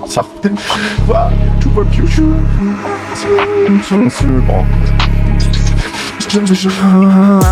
Ça va, tu vois plus.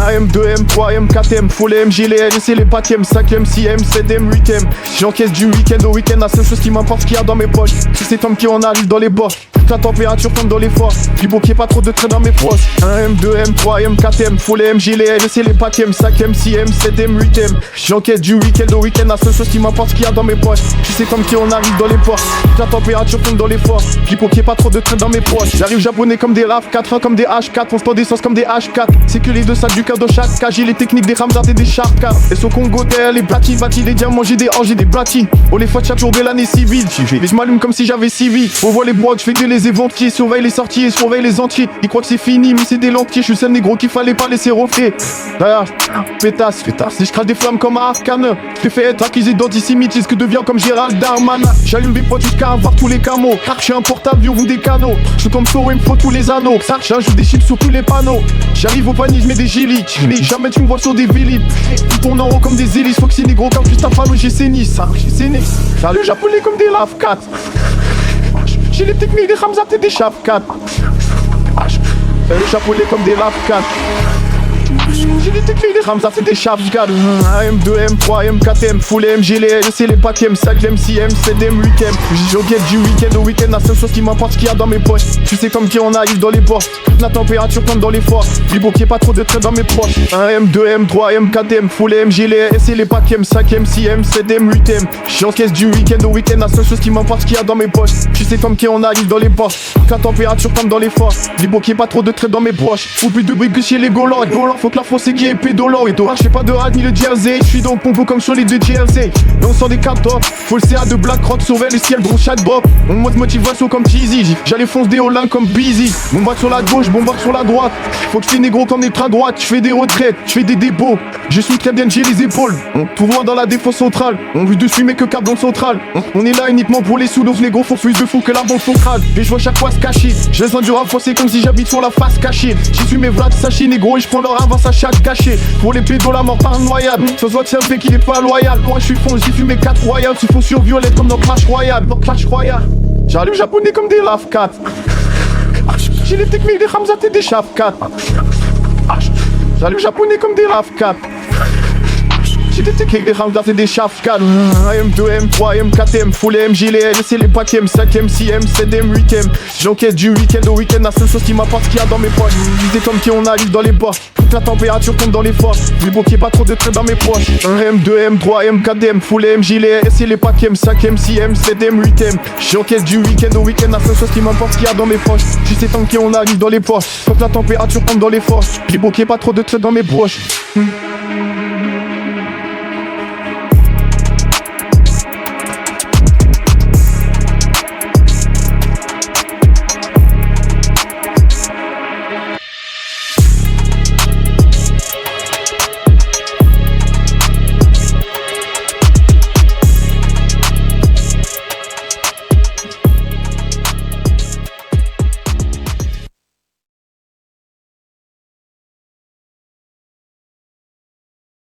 M2, M3, M4, M, full M, gilet, c'est les 4ème, 5ème, 6ème, 7ème, 8ème. J'encaisse du week-end au week-end, la seule chose qui m'importe, ce qu'il y a dans mes poches. C'est Tom qui en arrive dans les boss. La température tombe dans les forts. Du beau qu'il y ait pas trop de traits dans mes poches. M2, M3, M4, full M, gilet, c'est les 4ème, 5ème, 6ème, 7ème, 8ème. J'encaisse du week-end au week-end, la seule chose qui m'importe, ce qu'il y a dans mes poches. C'est Tom qui en arrive dans les ports. La température tombe dans les forts. Du beau qu'il y ait pas trop de traits dans mes poches. J'arrive japonais comme des RAV 4, comme des H4, on se prend des sens comme des H4. C'est que les deux sacs du cœur de chaque cage, j'ai les techniques des Ramzat et des Sharkas. Et son Congo terre, les platines, bâtis, des diamants, j'ai des orges, j'ai des platines. On les fois chaque jour de l'année civile. Mais je m'allume comme si j'avais 6 vies. On voit les brocs, je fais que les éventiers, surveille les sorties et surveille les entiers. Ils croient que c'est fini, mais c'est des lentiers. Je suis seul négro qu'il fallait pas laisser refaire. D'ailleurs, pétasse. Si je crache des flammes comme un Arcane, je te fais être accusé d'antisémitisme que devient comme Gérald Darmanin. J'allume des potes jusqu'à avoir tous les camos. Car je suis un porte-avions ou des canaux. Je suis comme Flo, il me faut tous les anneaux. Ça, j'ajoute des chips sur tous les panneaux. J'arrive au panier, je mets des gilets. Jamais tu me vois sur des vélites. Ils tournent en rond comme des hélices. Faut que c'est négro comme juste un fameux GC ça. Salut japonais comme des Lave 4. J'ai les techniques des Ramzat et des Chap 4. Salut japonais comme des Lave 4. J'ai des techniques des Ramzat et des Chap 4. M2, M3, M4, M, full M, gilet, c'est les 4ème, 5ème, 6ème, 7ème, 8ème. J'enquête du week-end au week-end, la seule chose qui m'importe, ce qu'il y a dans mes poches. Tu sais comme qui on arrive dans les ports. La température tombe dans les forts. Du beau qu'il y ait pas trop de traits dans mes poches. M2, M3, M4, M, full M, gilet, c'est les 4ème, 5ème, 6ème, 7ème, 8ème. J'encaisse du week-end au week-end, la seule chose qui m'importe, ce qu'il y a dans mes poches. Tu sais comme qui on arrive dans les ports. La température tombe dans les forts. Du beau qu'il y ait pas trop de traits dans mes poches. Ou plus de bruit que chez les Golans. Faut que la fosse qui est pédolant. Et toi, je fais pas de rad ni le jersey. Je suis dans le pompo comme sur les deux jersey. Et on sort des cartes top. Faut le CA de Black Rock, surveille le ciel, gros chat drop. On mode motivation comme Cheesy. J'allais fonce des Hollins comme Busy. Bombarde sur la gauche, bombarde sur la droite. Faut que je fais négro comme des trains droite. Je fais des retraites, je fais des dépôts. Je suis très bien, j'ai les épaules. Tout droit dans la défense centrale. On veut dessus mais que cap dans le central. On est là uniquement pour les sous. Donc négro faut plus de fou que la banque centrale. Et je vois chaque fois se cacher. Je laisse un dur à forcer comme si j'habite sur la face cachée. J'y suis mes vlads sachets négro et je prends leur avance à chaque cachet. Pour les pédos la mort par noyade. Ça se voit que c'est un fait qu'il est pas loyal. Moi je suis fond, j'ai fumé 4 royales. Tu fous sur violette comme dans Clash Royale. J'arrive japonais comme des Lave 4. J'ai les techniques des Ramzat et des Chap 4. J'arrive japonais comme des Lave 4. J'ai des techniques des Ramzat et des Chap 4. M2, M3, M4, M, full M, gilet, c'est les 4ème, 5ème, 6ème, 7ème, 8ème. J'encaisse du week-end au week-end, la seule chose qui m'apporte, ce qu'il y a dans mes poches. C'est comme qui on arrive dans les ports. La température tombe dans les forces. Du beau qu'il y ait pas trop de traits dans mes poches. M2, M3, M4, M, full M, gilet, c'est les 4ème, 5ème, 6ème, 7ème, 8ème. J'encaisse du week-end au week-end, la seule chose qui m'importe, ce qu'il y a dans mes poches. Tu sais tant qu'on arrive dans les poches. Faut que la température tombe dans les forces. Du beau qu'il y ait pas trop de traits dans mes poches.